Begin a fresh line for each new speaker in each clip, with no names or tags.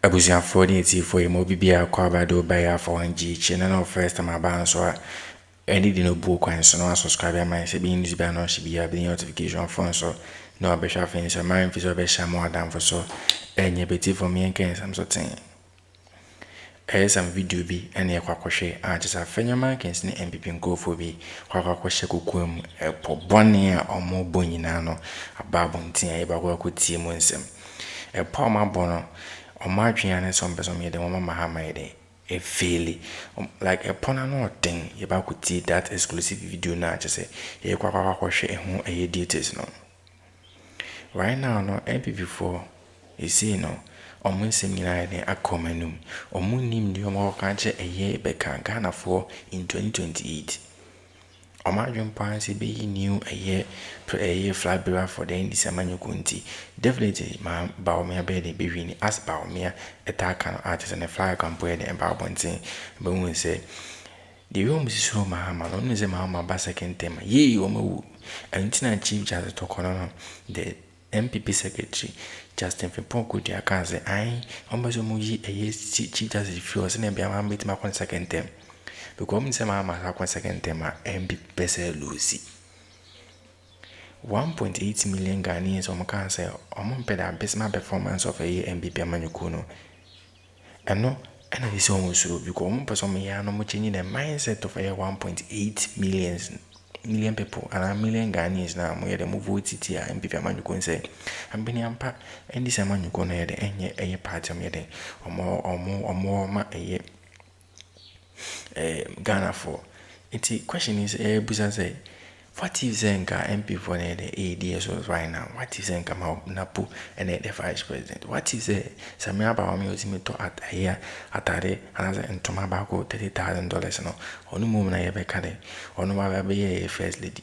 abusuafoɔ ne etifoɔ yi mo bibia akɔ abado bɛyɛ afa wɔn gye kyɛ na no first time aba nso a ɛne di no buo kwan so no subscribe ama sɛ bi news bi no hye bia bi notification phone so na ɔbɛhwɛ afɛn sɛ man fi sɛ ɔbɛhyɛ mo adamfo so ɛnyɛ beti for me nkan sam so ten some video bi ɛne ɛkɔ akɔhwɛ a kyɛ sɛ Afenyo man Kesi ne NPP nkɔfoɔ bi kɔ akɔhyɛ kokoa mu ɛpɔ bɔne a ɔmo bɔ nyinaa no aba abɔnten a yɛbɛkɔ akɔtie mu nsɛm ɛpɔ ɔmo abɔ no ɔmo adwene ne sɛ ɔmpɛ sɛ ɔmo yɛ dɛ ɔmo Mahama yɛ dɛ ɛfeeli like ɛpɔ no no ɔden yɛbɛakɔtie that exclusive video no a kyɛ sɛ yɛkɔ akɔhwɛ ɛho ɛyɛ details no right now no NPP foɔ ɛsei no ɔmo nsɛm nyinaa yɛ Akroma num ɔmo nim deɛ ɔmo ɔka kyɛ ɛyɛ bɛka Ghanafoɔ in 2028 ɔmo adwene paa sɛ bɛyi new ɛyɛ flag bearer for the NDC amanyɔkuo nti definitely ma Baomia bɛyɛ de bɛwi ni as Baomia ɛta aka no a kyɛ sɛ ne flag campo yɛ de ɛba abɔnten bɛhu sɛ deɛ ɔmo sisi hɔ Mahama no ɔno sɛ Mahama ba second term yei ɔmo awu ɛnti na Chief Justice tɔkɔ no the NPP secretary Justin Frimpong could be a cancer. I almost a Chief Justice feels in a Biama meet my second term. Because some Mahama second term NPP Pesa Lucy 1.8 million Ghanaians on cancer or Mompeda Besma performance of a NPP Amanukuno. And no, and it is almost so because one person may have changing the mindset of a 1.8 million people and a million Ghanaians now we the move vote it here NPP Amanukuno say I'm being ampa and this Amanukuno the any party meeting or more ma Ghana for it question is Busa say what if Zenka MP for the ADS right now? What if Zenka Napu and the vice president? What if Samia Bawami Ozimito at a year at a another and Tomabaco $30,000 no? On the moment I ever can on my be a first lady.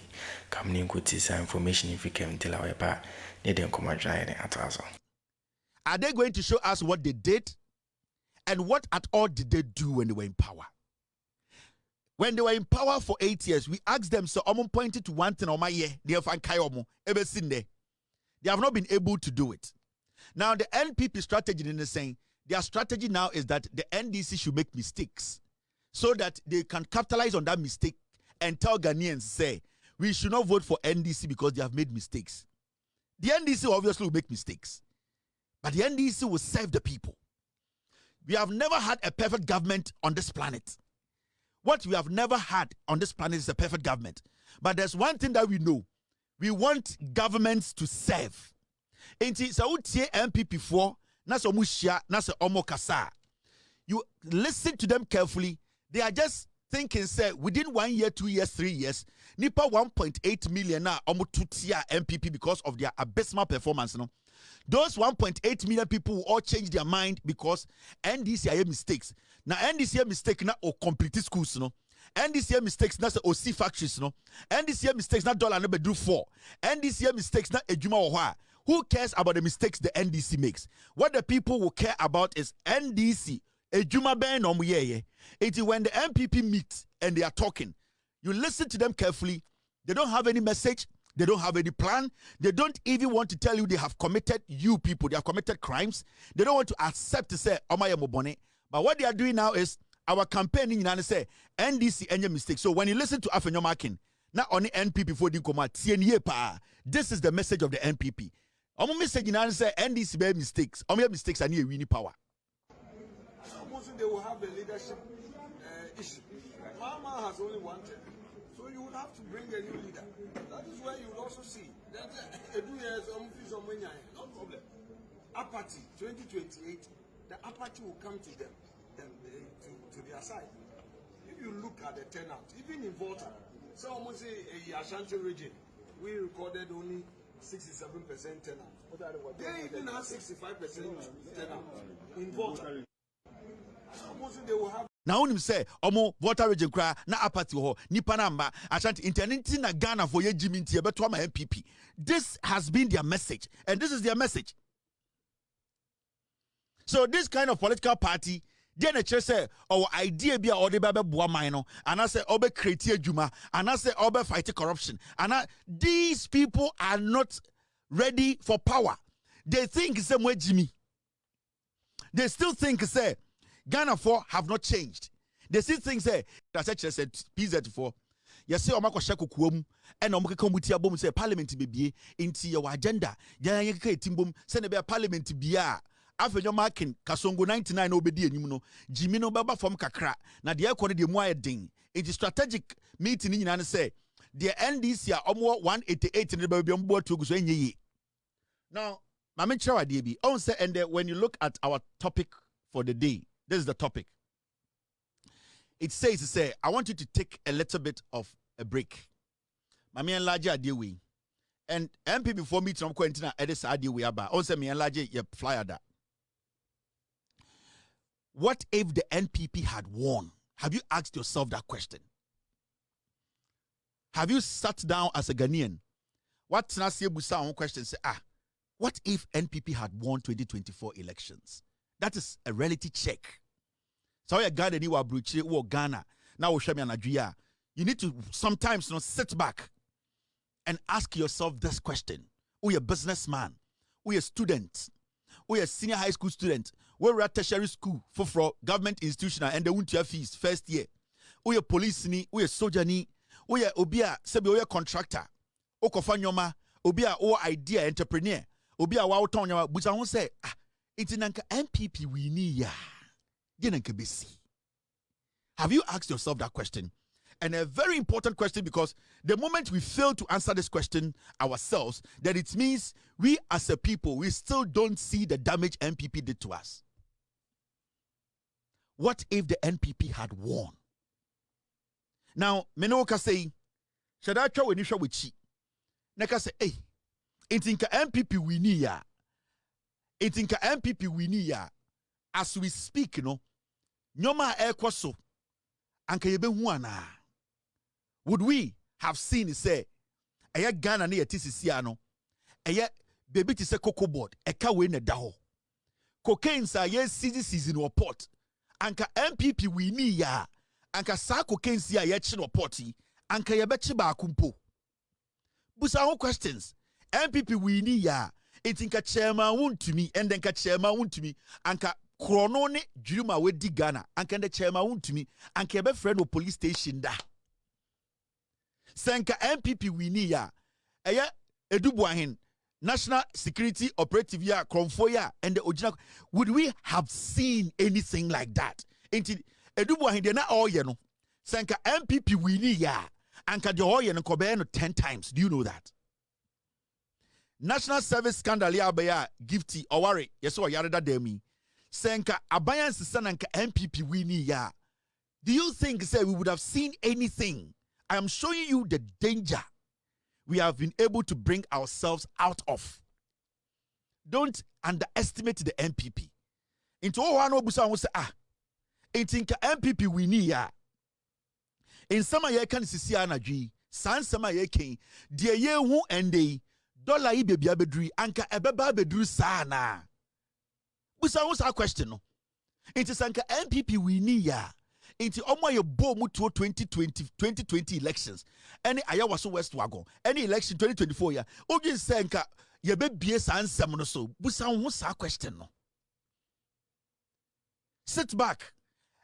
Come in good some information if you can tell our part. They didn't come and try at all.
Are they going to show us what they did and what at all did they do when they were in power? When they were in power for 8 years, we asked them, so I'm pointed to one thing on my year, they have ever seen there. They have not been able to do it. Now, the NPP strategy in the saying, their strategy now is that the NDC should make mistakes so that they can capitalize on that mistake and tell Ghanaians, say, we should not vote for NDC because they have made mistakes. The NDC obviously will make mistakes, but the NDC will serve the people. We have never had a perfect government on this planet. What we have never had on this planet is a perfect government. But there's one thing that we know. We want governments to serve. Enti sa utie NPP for na so mushia na so omo kasa. You listen to them carefully. They are just thinking say within 1 year, 2 years, 3 years, nipa 1.8 million na omo tutia NPP because of their abysmal performance no. Those 1.8 million people will all change their mind because NDC mistakes. Now NDC mistake na o complete schools no. NDC mistakes na o see factories no. NDC mistakes na dollar number do 4. NDC mistakes na ejuma oha. Who cares about the mistakes the NDC makes? What the people will care about is NDC ejuma ben no ye. It is when the NPP meet and they are talking, you listen to them carefully. They don't have any message. They don't have any plan. They don't even want to tell you they have committed, you people, they have committed crimes. They don't want to accept to say, Omaya Mobone. But what they are doing now is our campaigning and say, NDC any mistake. So when you listen to Afenyo marking, not only NPP before the coma, this is the message of the NPP. Omo message and say NDC made mistakes. Omo mistakes are near winning power.
Almost they will have a leadership issue. Mahama has only one term. So you will have to bring a new leader. That is where you will also see that no problem. Apathy 2028, the apathy will come to them, to their side. If you look at the turnout, even in Volta, so almost a Ashanti region, we recorded only 67% turnout. They even have 65% turnout in Volta. Almost they will have.
Now him say omo voter region kra na apathy ho nipa na mba Ashanti internity na Ghana for ye Jimmy ntie beto ama NPP. This has been their message and this is their message. So this kind of political party then a church say our idea be or the baby boa mine and I say obe create adwuma and I say obe fight corruption and these people are not ready for power. They think same way Jimmy. they still think say Ghana 4 have not changed. They still think say that's actually said PZ4. Yes, say omako shako kuom and omako mutia bom say parliament be into your agenda. Ya timbom send a parliament bia. Afenyo marking Kasongo 99 obedi enyum Jimmy no baba from kakra. Na de ekone de mu ayedin. It is strategic meeting nyina say the NDC are almost 188 in the baby on board to go. Now, Mama Chawa DB, and when you look at our topic for the day, this is the topic. It says, I want you to take a little bit of a break. Mama and Laja Adiwi. And MP before me, Tom Quentin, Edis Adiwi Abba. Also, me and Laja, you flyer that. What if the NPP had won? Have you asked yourself that question? Have you sat down as a Ghanaian? What's Busa question? Say, what if NPP had won 2024 elections? That is a reality check. So you Ghana, you are Ghana. Now we show me an you need to sometimes sit back and ask yourself this question: we a businessman, we a student, we a senior high school student, we're at tertiary school for government institutional and they won't your fees first year. We a police ni, we a soldier ni. Oye obia sebi oye contractor okofa nyoma obia o idea entrepreneur obia wa uton nyoma busa ho say iti nanka NPP we ni ya ye nanka besi. Have you asked yourself that question? And a very important question, because the moment we fail to answer this question ourselves, then it means we as a people, we still don't see the damage NPP did to us. What if the NPP had won? Now, Menoka say, should I try when you show with chi? Neka say, hey, it inka MPP we ni ya. It inka MPP we ni ya. As we speak, you know, nyoma ekwaso, anka yebe huana. Would we have seen, say, aya Ghana ni TCC ano, aya baby ti se cocoa board, eka we ne daho. Cocaine sa ye season report, anka MPP we ni ya. Anka sa cocaine si a yechi no porti anka yebechi ba kumpo busa ho questions MPP we ni ya etinka chairman wuntumi and then ka chairman wuntumi anka krono ne dwuma we di Ghana anka the chairman wuntumi anka yebe friend o police station da senka MPP we ni ya eye edubuahin national security operative ya kromfo ya and the original. Would we have seen anything like that? Edubu ahinde na oye no senka MPP wini ya anka de oye no kobe no 10 times. Do you know that? National service scandal ya abaya gifty oware yeso yareda demi senka abayan sisananka MPP wini ya. Do you think say we would have seen anything? I am showing you the danger we have been able to bring ourselves out of. Don't underestimate the MPP. Into one obusa who say Intinka MPP we ni ya. In sama ye kan sisi anadwi, san sama ye ken, de ye hu ende, dollar yi bebia bedru, anka ebeba bedru sana. Busa what's our question no? Inti sanka MPP we ni ya. Inti omo ye bo mu to 2020 elections. Any ayawaso West Wagon, any election 2024 ya. Ogi senka ye bebie san sam no so. Busa what's our question no? Sit back.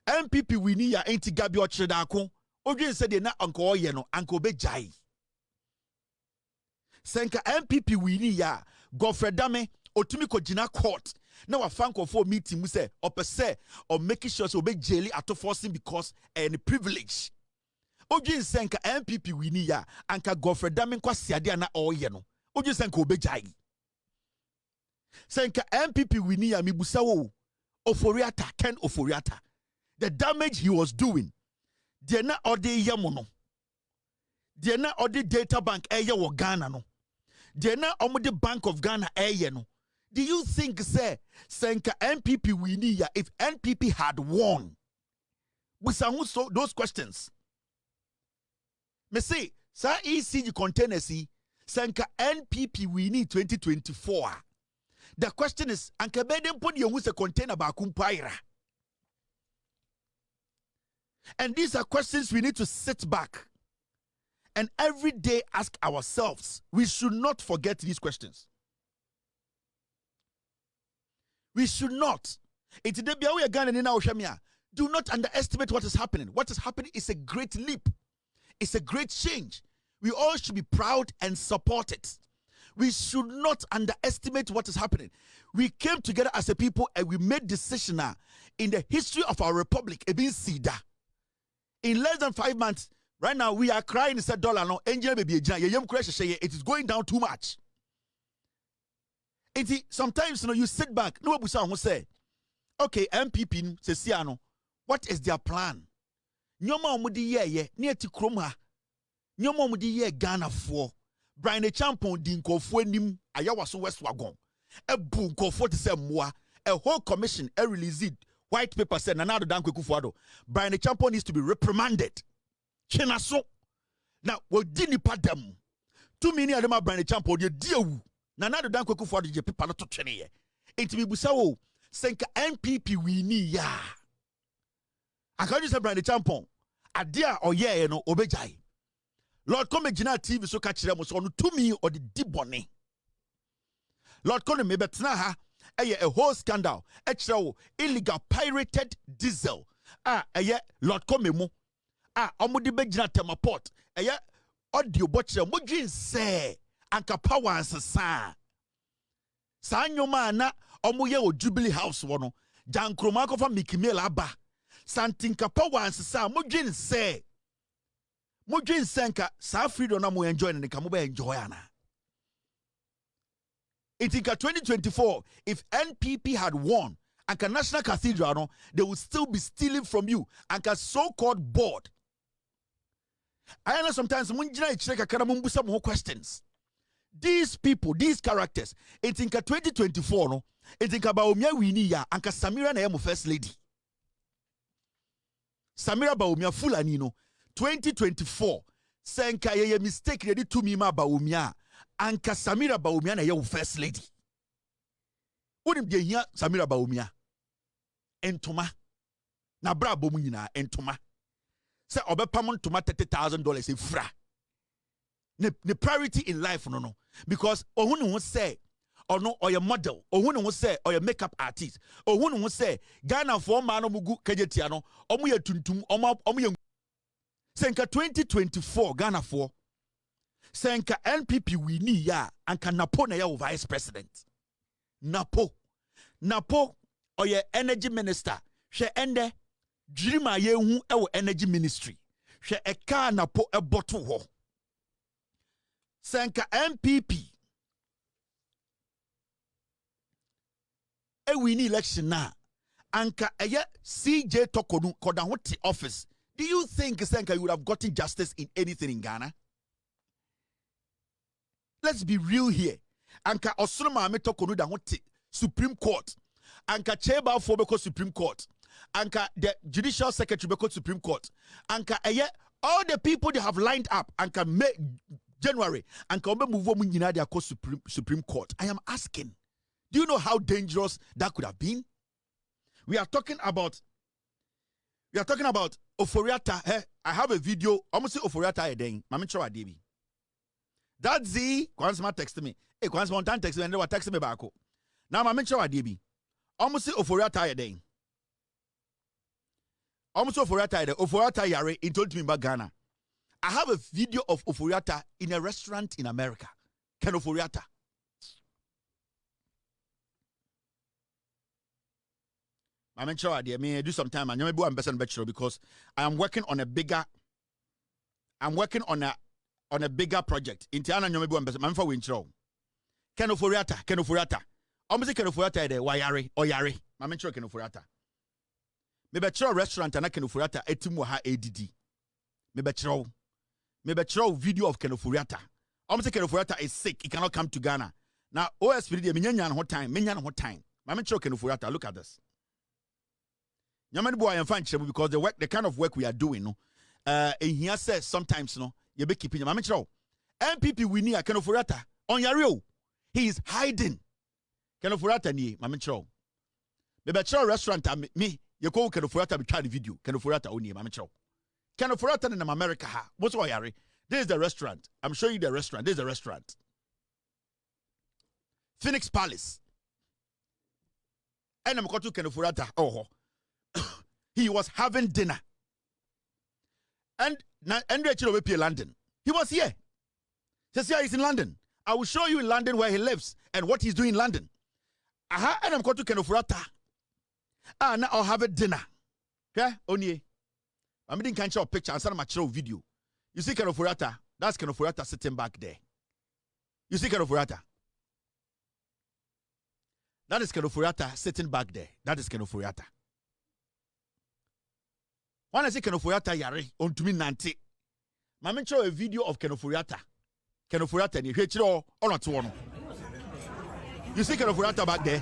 MPP we ni ya enti gabi ochredako odwen se de na anko oye no anko be jai senka MPP we ni ya gofredame otumi ko gina court na wa fanko for meeting mu se opese or making sure so be jail ato forcing because any privilege odwen senka MPP we ni ya anka gofredame kwasiade na oye no odwen senka obe jai senka MPP we ni ya mibusa wo oforiata Ken oforiata. The damage he was doing, they're not all the yamono. They're not all the data bank eye wo Ghana no. They're not all the Bank of Ghana eye no. Do you think say senka NPP we need ya if NPP had won? We so those questions. Me say, sa ECG container see senka NPP we need 2024. The question is, anke beden put you a container ba kumpaira. And these are questions we need to sit back and every day ask ourselves. We should not forget these questions. We should not. It's the we are Ghana now, Shamia. Do not underestimate what is happening. What is happening is a great leap. It's a great change. We all should be proud and support it. We should not underestimate what is happening. We came together as a people and we made decision in the history of our republic. In less than 5 months, right now we are crying. It's $1 no. It is going down too much. Sometimes you sit back. No one say, okay, NPP says what is their plan? Nyoma omudi ye ni eti kroma. Nyoma omudi ye Ghana for. Brian the champion di nkofo anim ayawaso west wagon. Ebu nkofo te se moa. A whole commission released white paper said Nanado Dan Kwekufuado. Brian the champion needs to be reprimanded. Chenaso. Now we didn't pat them. 2 million of them Brian the champion ye deal. Nanado Dan Kwekufuado je paper not to chene ye. Inti bibusa wo senka NPP we ni ya. I can't say Brian the champion. Adia or ye no obejai. Lord come Gina TV so catch them so to me or the dibone. Lord come me betna ha a whole scandal. Illegal pirated diesel. Lord come mo. Omudi begina tema port. Audio botcher mojin say anka power ansasa. Sanyoma na omuye o Jubilee House wono. Akroma ko fa Mikimel aba. Santinka power ansasa mojin say. Mojin senka sa freedom na mo enjoy na nka mo be enjoy ana. In 2024, if NPP had won, and National Cathedral, they would still be stealing from you, and so-called board. I know sometimes more questions. These people, these characters, it's in 2024, no, it's in Baumia Winia, and Samira na first lady. Samira Baumia Fulanino, 2024, senka ye mistake ready to me ma Baumia. Anka Samira Baumia na ye first lady. Unim de hia Samira Baumia. Entoma. Na bra bomu nyina entoma. Se obepamon toma $30,000 e fra. Ne priority in life no. Because ohunu won say or your model, ohunu won say or your makeup artist, ohunu won say Ghana for man no mugu kejetia no, omu ye tuntum, omu ye senka 2024 Ghana for Senka NPP we ni ya anka Napo na ya vice president. Napo or your energy minister. She ende dreama ye hu ewo energy ministry. She eka Napo e bottle ho. Senka NPP e we ni election na anka eye CJ Tokonu koda hoti office. Do you think Senka you would have gotten justice in anything in Ghana? Let's be real here. Anka Osroma me tokonu da hote Supreme Court. Anka Cheba for beko Supreme Court. Anka the Judicial Secretary beko Supreme Court. Anka all the people they have lined up. Anka May January. Anka obe move on nyina dia ko Supreme Court. I am asking, do you know how dangerous that could have been? We are talking about Oforiata. I have a video. Almost Oforiata edeng. Mami chowa debi. That Z, Kwansma text me. Hey, Kwansma one text me and they were texting me back. Now, my mention what DB. Almost Oforiata edeng. Almost Oforiata edeng. Oforiata yare. He told me about Ghana. I have a video of Oforiata in a restaurant in America. Ken Oforiata. I mention what I may do some time and you may be one person bachelor because I am working on a bigger. I'm working on a bigger project. Intiana nyome bu ambassador. Mamfa we nchiro. Ken Oforiata. Almost Ken Oforiata de wayare or yare. Mama nchiro Ken Oforiata. Me be chiro restaurant and Ken Oforiata etimu ha ADD. Me be chiro video of Ken Oforiata. Almost Ken Oforiata is sick. He cannot come to Ghana. Now OSPD me nyanya no time. Mama nchiro Ken Oforiata. Look at this. Nyame bu ayan fan chiro because the kind of work we are doing no. He says sometimes no. You be keeping your mamma. NPP we need a Ken Oforiata on your he is hiding. Ken Oforiata ni mamma. The bachelor restaurant me you call Ken Oforiata be try the video. Ken Oforiata only mamma. Ken Oforiata in America ha. What's all yari? This is the restaurant. I'm showing you the restaurant. This is the restaurant. Phoenix Palace. And I'm going to Kenofurata. Oh, he was having dinner. And Rachel will be in London. He was here. Just here, he's in London. I will show you in London where he lives and what he's doing in London. Aha, and I'm going to Kenofurata. Now I'll have a dinner. Yeah, only. I'm going to show a picture and send my video. You see Kenofurata? That's Kenofurata sitting back there. You see Kenofurata? That is Kenofurata sitting back there. That is Kenofurata. When I say Kenofurata yare, on to me nanti. Mama show a video of Kenofurata. Kenofurata ni hechiro or not one. You see Kenofurata back there?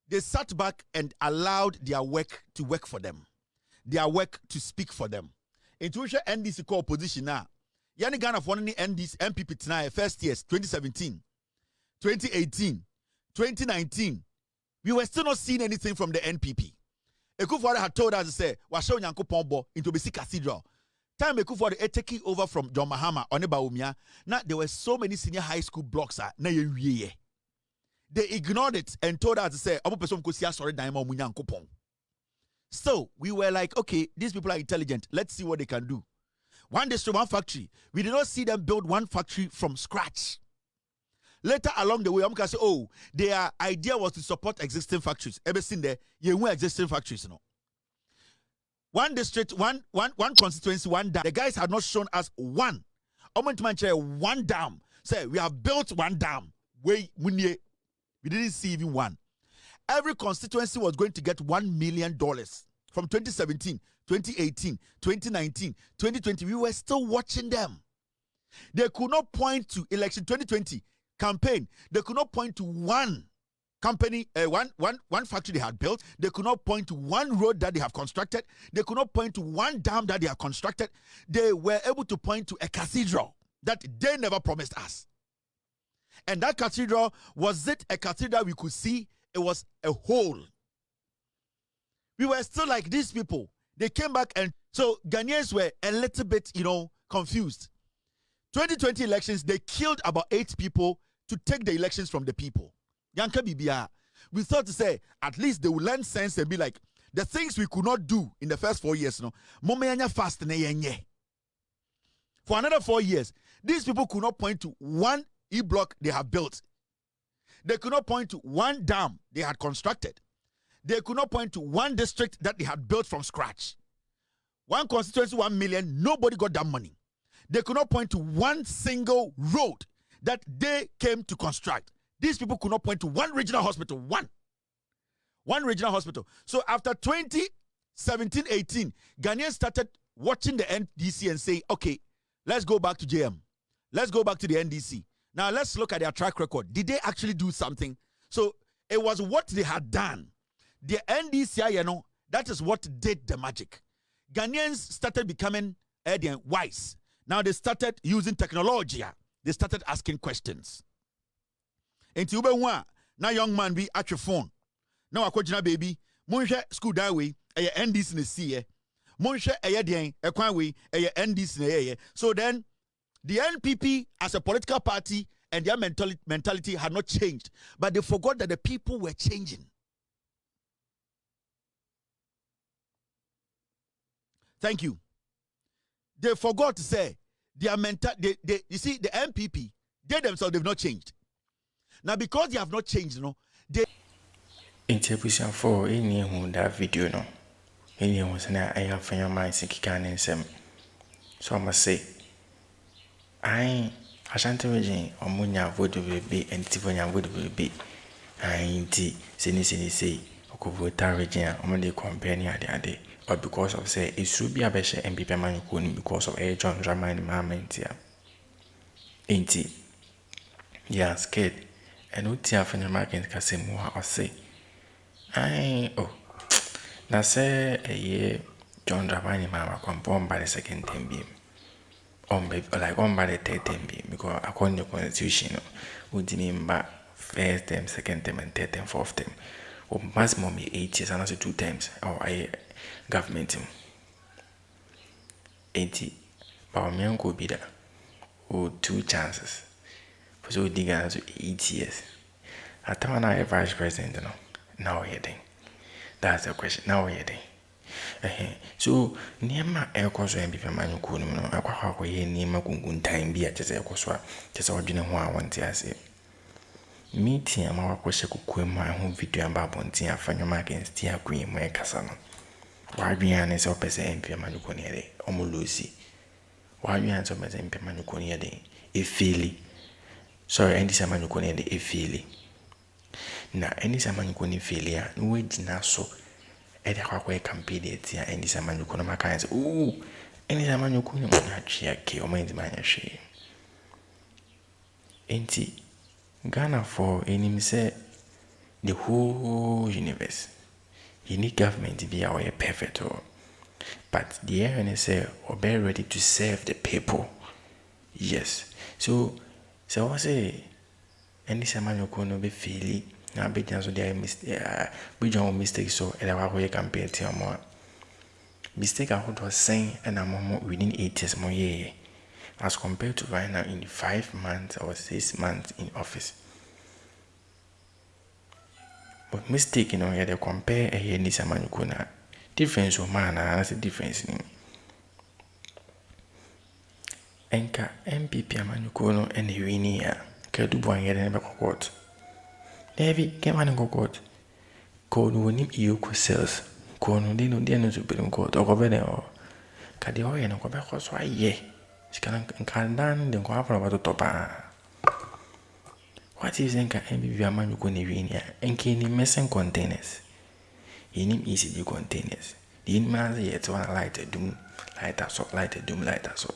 They sat back and allowed their work to work for them, their work to speak for them. Intuition NDC co-opposition now. Yani Ghana for any NDC NPP tonight first years 2017, 2018, 2019. We were still not seeing anything from the NPP. Ekufuor had told us to say, "Washo Nyankopon bo into Besi Cathedral." Time Ekufuor taking over from John Mahama on Baumia. Now there were so many senior high school blocks. They ignored it and told us to say, so we were like, okay, these people are intelligent. Let's see what they can do. One district, one factory. We did not see them build one factory from scratch. Later along the way, I'm going to say, oh, their idea was to support existing factories. Ever seen there? You know existing factories, you know. One district, one constituency, one dam. The guys had not shown us one. One dam. Say, we have built one dam. We didn't see even one. Every constituency was going to get $1 million from 2017, 2018, 2019, 2020. We were still watching them. They could not point to election 2020 campaign. They could not point to one company, one factory they had built. They could not point to one road that they have constructed. They could not point to one dam that they have constructed. They were able to point to a cathedral that they never promised us. And that cathedral, was it a cathedral we could see? It was a hole. We were still like these people. They came back, and so Ghanaians were a little bit, confused. 2020 elections, they killed about 8 people to take the elections from the people. Yanka Bibia. We thought to say, at least they will learn sense and be like, the things we could not do in the first 4 years, fast. For another 4 years, these people could not point to one E-block they have built. They could not point to one dam they had constructed. They could not point to one district that they had built from scratch. One constituency, 1 million, nobody got that money. They could not point to one single road that they came to construct. These people could not point to one regional hospital, one regional hospital. So after 2017-18, Ghanaians started watching the NDC and say, okay, let's go back to JM. Let's go back to the NDC. Now let's look at their track record. Did they actually do something? So it was what they had done. The NDC, that is what did the magic. Ghanaians started becoming wise. Now they started using technology. They started asking questions. Enti ube nwa na young man be at your phone. Now akwajina baby, monhwe school that way, NDC ne see. Monhwe den ekwan way, NDC ne. So then the NPP as a political party and their mentality had not changed, but they forgot that the people were changing. Thank you. They forgot to say their you see, the NPP, they themselves, they've not changed. Now, because they have not changed, they
interpretation for any who that video, no. Any was an I have for your mind, so I must say, I shan't imagine or Munya vote will be and Tivonia vote will be. I indeed, say, or could vote Regina, or the company at the other, or because of say it should be a better NPP man because of a John Drama and Mamma. Ain't it? Yeah, scared. And what the Afenyo Americans can say more or say. Now say a year John Drama and Mamma confirmed by the second time beam. Like on by the third time beam, because according to the constitution, would mean back first term, second term, and third term, fourth term. Or maximum 8 years, and also 2 times. Or I government. 80. But my uncle be that. Or 2 chances. So dig to 8 years. At the time I vice president, now we're thing. That's the question. Now we're thing. So Niama Elcos and Bipa Manukunum, Aquaque, Nima Gungun time be at the Elcoswa, just ordinary one, I want to say. Meeting our question could my home video about Bontia Afenyo against Itä gainst my casano. Why be an is opposite MP Manuconiade, Omolusi? Why you answer my MP Manuconiade? A feely. Sorry, any Samanuconiade, a feely. Now, any Samanuconi failure, no way did so. Ede kwa campaign etia any Samanucona Macans. Ooh, any Samanucona Chia or mind my shame. Ain't Ghana for any say the whole universe. You need government to be our perfect or but the NSA are very ready to serve the people. Yes. So I say any Samanucona be feeling now be so there mistake so and I campaign to more mistake I was saying and I'm within 8 years more year as compared to right now in 5 months or 6 months in office. But mistake, they compare a year Nisa Manukuna. Difference of man has a difference in Enka NPP Manukono and the Winia. Kedubo and never court. Davy came on go court. Code will nip you sales. Cono dino dinner to be in court or governor or Cadio and go back was why ye. She can down the cover about the top. What is Enka NPP Manukono Winia? Enki missing containers. You need easy containers. The inmates yet one lighter doom, lighter so, lighter doom, lighter so.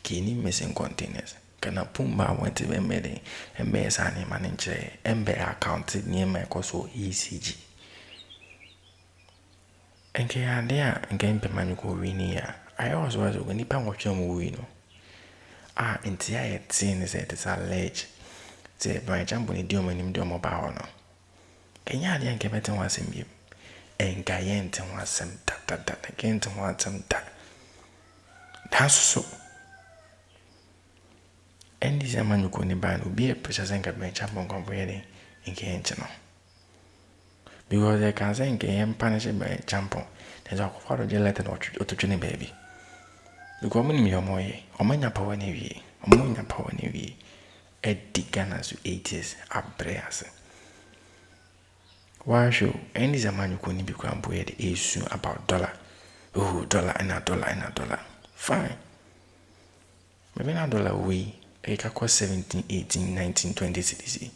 Kini missing containers. Kana Pumba went to be made and bears any manager and bear accounted near my coso ECG. And can there and game Pemanuko Winia. I always was when you pound of your movie. Entire scene is at its alleged. Say, by jump on the domain domo bow. Can you get better once in you? And Gayent was some that again to want some that. That's so. And this man who couldn't buy will be a precious and can jump on company in Kenchano. Because they can say game punished by a champion. There's a quarter of the letter or to Jenny baby. The woman me or more, or many power navy, or more power navy. Itä gainst 80s up prayers. Why show any zaman you couldn't be compared issue about dollar? Oh, dollar and a dollar and a dollar. Fine. Maybe a dollar we a cost 17, 18, 19, 20 CDC.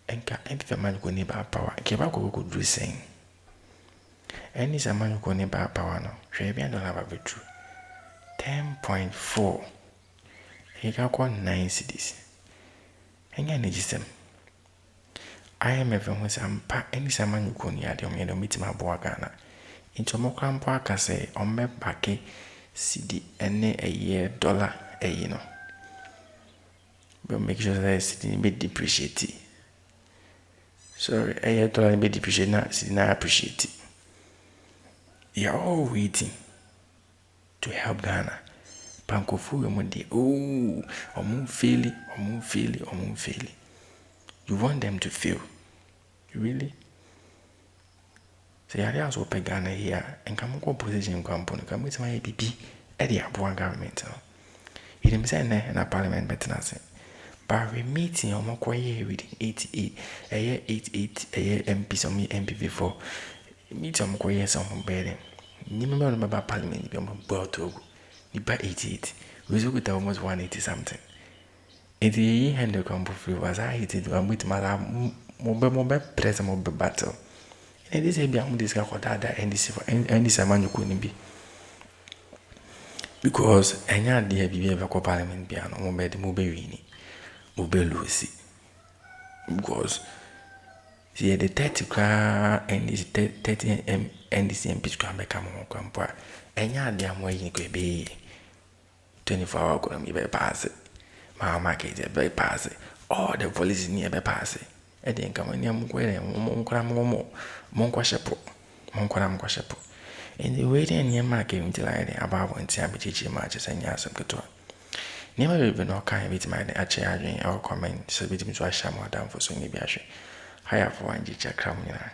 And can every man go near power. Kebako could do saying. Any zaman you go near power no. $1 dollar be true. 10.4. He can call 9 CDs. And any system. IMF when some any saman you could near the meet my boy Ghana. Into more camp can say on me back CD any a year dollar a you know. But make sure that CD be depreciated. Sorry, a year dollar be depreciated now, CD not appreciate it. You're all waiting to help Ghana. Panko fu money. Oh, or moon fail. You want them to fail. Really? Say, I also pay Ghana here and come on position component. Come with my APP at the Abuan government. He didn't say in a parliament better. But we meeting on more quiet with 88, a year 88, a year MP, some MPP for meet on quiet some bedding. You remember about parliament, you bought to you buy 88. We look at almost 180 something. 88 handle combo free was I hated one with my mobile press and mobile battle. And this is beyond this guy and this man you couldn't be. Because any idea be ever parliament piano, mobile mobile Lucy. Because see the 30 car and this 30 and this MP can become more compare. Any idea where you could be 24 hours could be pass it. Mahama is a very pass it. all the police near be pass. I didn't come in here, Monquashapo. And the waiting near my game till I about when Tiabichi matches and Yasam Kato. Never even no kind with my actually or comment, so with him to a sham or down for so maybe I should hire for one Akroma.